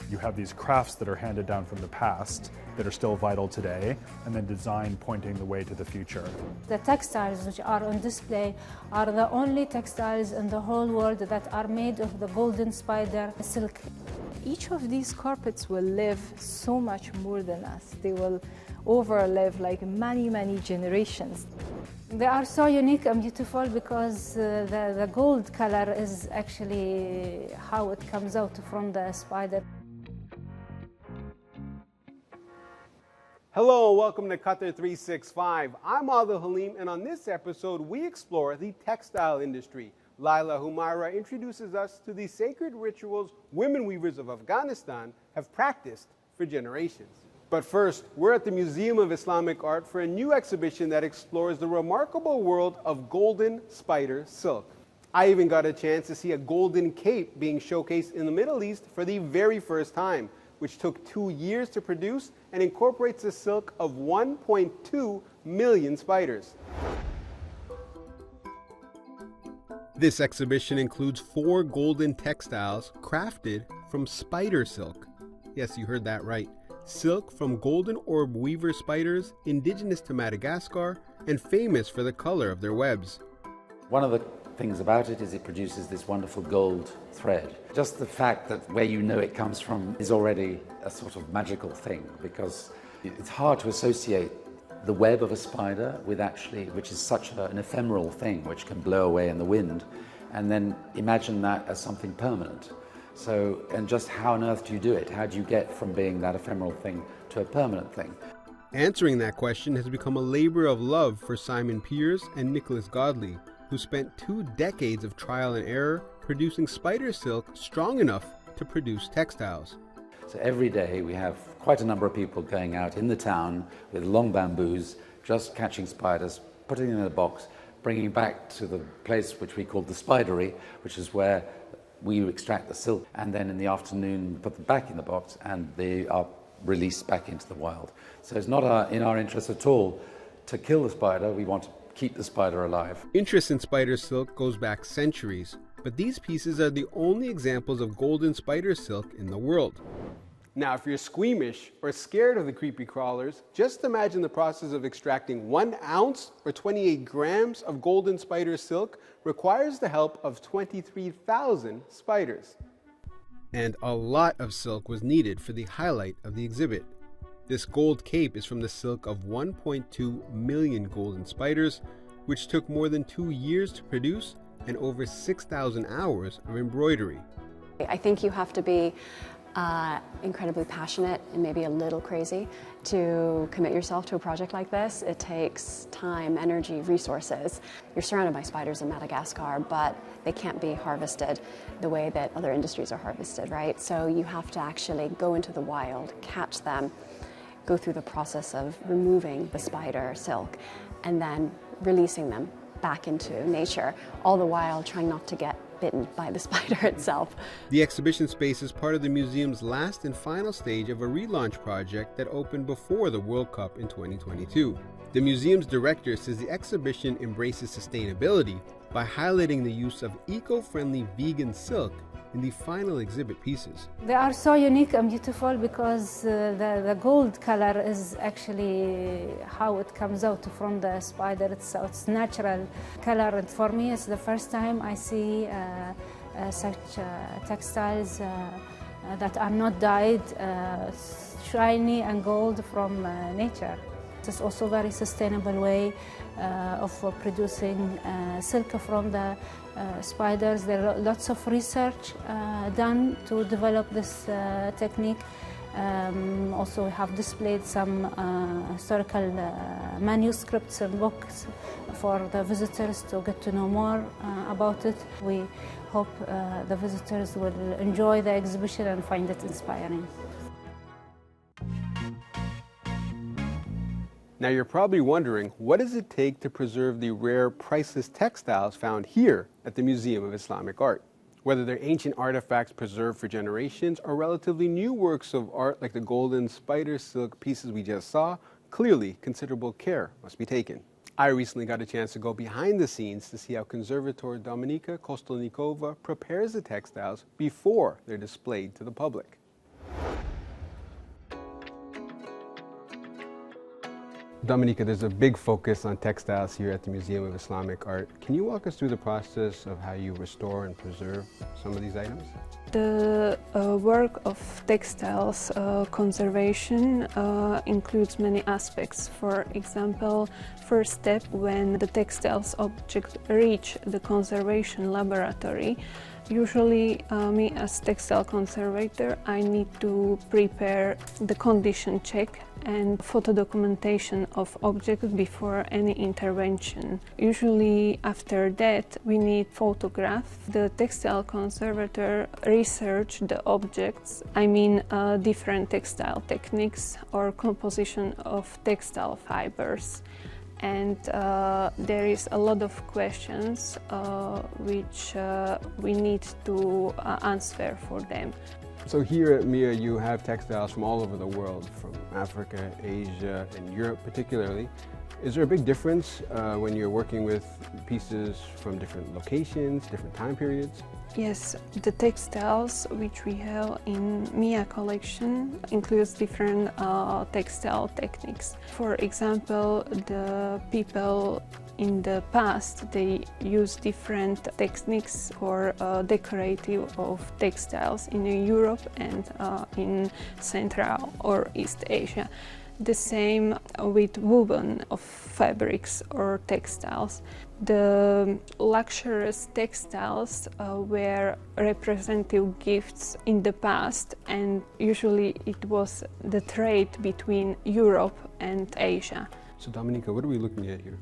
You have these crafts that are handed down from the past that are still vital today, and then design pointing the way to the future. The textiles which are on display are the only textiles in the whole world that are made of the golden spider silk. Each of these carpets will live so much more than us. They will overlive like many, many generations. They are so unique and beautiful because the gold color is actually how it comes out from the spider. Hello, welcome to Qatar 365. I'm Adil Halim, and on this episode, we explore the textile industry. Laila Humaira introduces us to the sacred rituals women weavers of Afghanistan have practiced for generations. But first, we're at the Museum of Islamic Art for a new exhibition that explores the remarkable world of golden spider silk. I even got a chance to see a golden cape being showcased in the Middle East for the very first time, which took 2 years to produce and incorporates the silk of 1.2 million spiders. This exhibition includes 4 golden textiles crafted from spider silk. Yes, you heard that right. Silk from golden orb weaver spiders indigenous to Madagascar and famous for the color of their webs. One of the things about it is it produces this wonderful gold thread. Just the fact that where you know it comes from is already a sort of magical thing, because it's hard to associate the web of a spider with which is such an ephemeral thing which can blow away in the wind, and then imagine that as something permanent. So, and just how on earth do you do it? How do you get from being that ephemeral thing to a permanent thing? Answering that question has become a labor of love for Simon Piers and Nicholas Godley, who spent 2 decades of trial and error producing spider silk strong enough to produce textiles. So every day we have quite a number of people going out in the town with long bamboos, just catching spiders, putting them in a box, bringing back to the place which we call the spidery, which is where we extract the silk, and then in the afternoon put them back in the box and they are released back into the wild. So it's not in our interest at all to kill the spider. We want to keep the spider alive. Interest in spider silk goes back centuries, but these pieces are the only examples of golden spider silk in the world. Now, if you're squeamish or scared of the creepy crawlers, just imagine the process of extracting 1 ounce or 28 grams of golden spider silk requires the help of 23,000 spiders. And a lot of silk was needed for the highlight of the exhibit. This gold cape is from the silk of 1.2 million golden spiders, which took more than 2 years to produce and over 6,000 hours of embroidery. I think you have to be incredibly passionate and maybe a little crazy to commit yourself to a project like this. It takes time, energy, resources. You're surrounded by spiders in Madagascar, but they can't be harvested the way that other industries are harvested, right? So you have to actually go into the wild, catch them, go through the process of removing the spider silk, and then releasing them back into nature, all the while trying not to get bitten by the spider itself. The exhibition space is part of the museum's last and final stage of a relaunch project that opened before the World Cup in 2022. The museum's director says the exhibition embraces sustainability by highlighting the use of eco-friendly vegan silk in the final exhibit pieces. They are so unique and beautiful because the gold color is actually how it comes out from the spider itself. It's natural color, and for me it's the first time I see such textiles that are not dyed, shiny and gold from nature. It's also a very sustainable way of producing silk from the spiders. There are lots of research done to develop this technique. Also, we have displayed some historical manuscripts and books for the visitors to get to know more about it. We hope the visitors will enjoy the exhibition and find it inspiring. Now you're probably wondering, what does it take to preserve the rare, priceless textiles found here at the Museum of Islamic Art? Whether they're ancient artifacts preserved for generations or relatively new works of art like the golden spider silk pieces we just saw, clearly considerable care must be taken. I recently got a chance to go behind the scenes to see how conservator Dominika Kostelnikova prepares the textiles before they're displayed to the public. Dominica, there's a big focus on textiles here at the Museum of Islamic Art. Can you walk us through the process of how you restore and preserve some of these items? The work of textiles conservation includes many aspects. For example, first step, when the textiles objects reach the conservation laboratory, usually me as textile conservator, I need to prepare the condition check and photo documentation of objects before any intervention. Usually after that we need photograph. The textile conservator research the objects, different textile techniques or composition of textile fibers. And there is a lot of questions which we need to answer for them. So here at MIA you have textiles from all over the world, from Africa, Asia, and Europe particularly. Is there a big difference when you're working with pieces from different locations, different time periods? Yes, the textiles which we have in MIA collection includes different textile techniques. For example, the people in the past, they use different techniques for decorative of textiles in Europe and in Central or East Asia. The same with woven of fabrics or textiles. The luxurious textiles were representative gifts in the past, and usually it was the trade between Europe and Asia. So Dominica, what are we looking at here?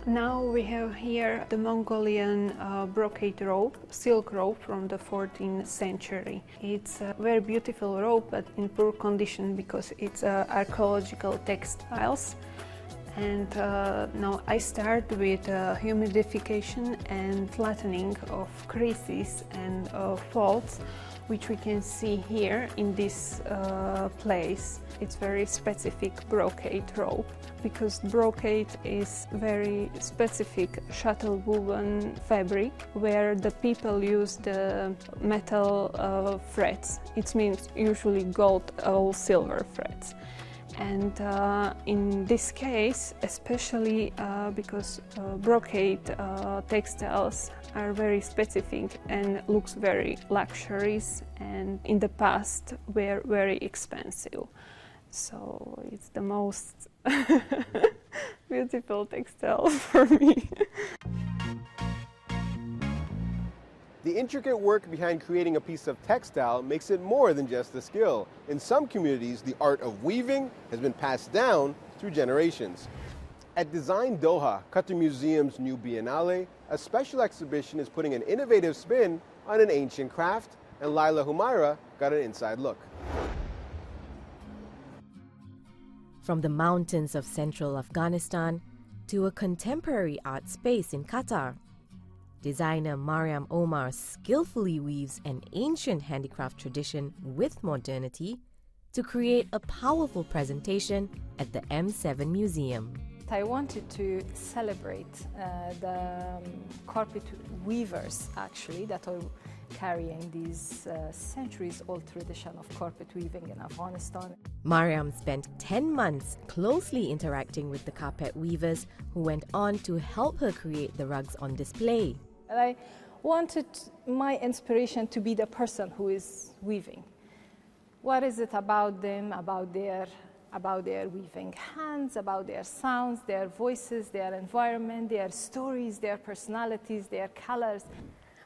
Now we have here the Mongolian brocade robe, silk robe from the 14th century. It's a very beautiful robe, but in poor condition because it's archaeological textiles. And now I start with humidification and flattening of creases and folds, which we can see here in this place. It's very specific brocade robe, because brocade is very specific shuttle woven fabric where the people use the metal threads. It means usually gold or silver threads. And in this case, especially because brocade textiles are very specific and looks very luxurious, and in the past were very expensive. So it's the most beautiful textile for me. The intricate work behind creating a piece of textile makes it more than just a skill. In some communities, the art of weaving has been passed down through generations. At Design Doha, Qatar Museum's new Biennale, a special exhibition is putting an innovative spin on an ancient craft, and Laila Humaira got an inside look. From the mountains of central Afghanistan to a contemporary art space in Qatar, designer Mariam Omar skillfully weaves an ancient handicraft tradition with modernity to create a powerful presentation at the M7 Museum. I wanted to celebrate the carpet weavers, actually, that are carrying these centuries-old tradition of carpet weaving in Afghanistan. Mariam spent 10 months closely interacting with the carpet weavers who went on to help her create the rugs on display. And I wanted my inspiration to be the person who is weaving. What is it about them, about their weaving hands, about their sounds, their voices, their environment, their stories, their personalities, their colors?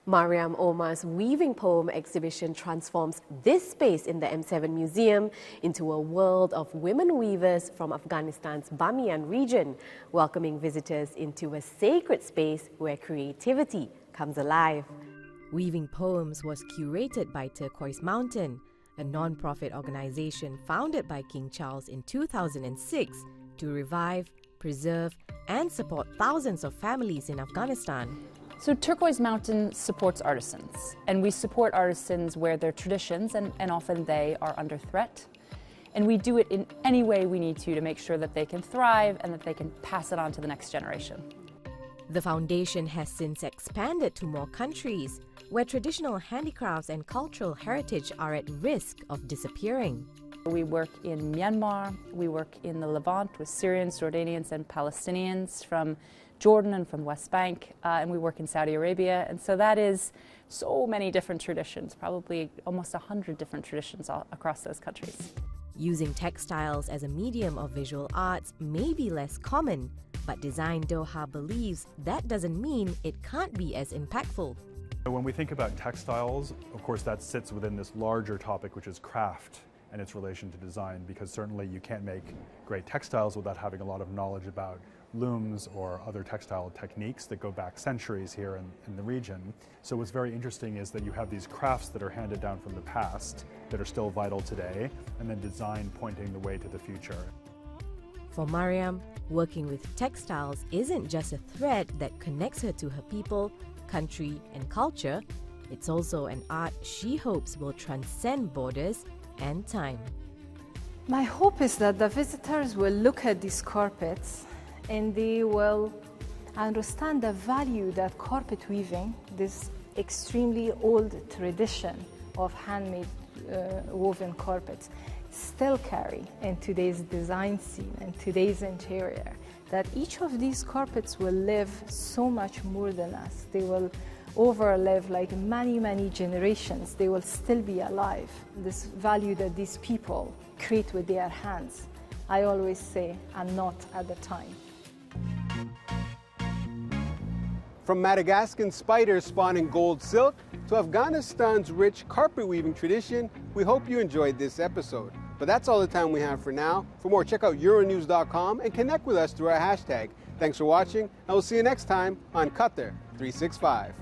Mariam Omar's weaving poem exhibition transforms this space in the M7 Museum into a world of women weavers from Afghanistan's Bamiyan region, welcoming visitors into a sacred space where creativity comes alive. Weaving Poems was curated by Turquoise Mountain, a non-profit organization founded by King Charles in 2006 to revive, preserve, and support thousands of families in Afghanistan. So Turquoise Mountain supports artisans, and we support artisans where their traditions, and often they are under threat. And we do it in any way we need to make sure that they can thrive and that they can pass it on to the next generation. The foundation has since expanded to more countries, where traditional handicrafts and cultural heritage are at risk of disappearing. We work in Myanmar, we work in the Levant with Syrians, Jordanians, and Palestinians from Jordan and from the West Bank, and we work in Saudi Arabia. And so that is so many different traditions, probably almost 100 different traditions across those countries. Using textiles as a medium of visual arts may be less common, but Design Doha believes that doesn't mean it can't be as impactful. When we think about textiles, of course that sits within this larger topic, which is craft and its relation to design, because certainly you can't make great textiles without having a lot of knowledge about looms or other textile techniques that go back centuries here in the region. So what's very interesting is that you have these crafts that are handed down from the past that are still vital today, and then design pointing the way to the future. For Mariam, working with textiles isn't just a thread that connects her to her people, country, and culture. It's also an art she hopes will transcend borders and time. My hope is that the visitors will look at these carpets and they will understand the value that carpet weaving, this extremely old tradition of handmade woven carpets, still carry in today's design scene and today's interior. That each of these carpets will live so much more than us. They will overlive like many, many generations. They will still be alive. This value that these people create with their hands, I always say, and not at the time. From Madagascan spiders spawning gold silk to Afghanistan's rich carpet weaving tradition, we hope you enjoyed this episode. But that's all the time we have for now. For more, check out Euronews.com and connect with us through our hashtag. Thanks for watching, and we'll see you next time on Qatar 365.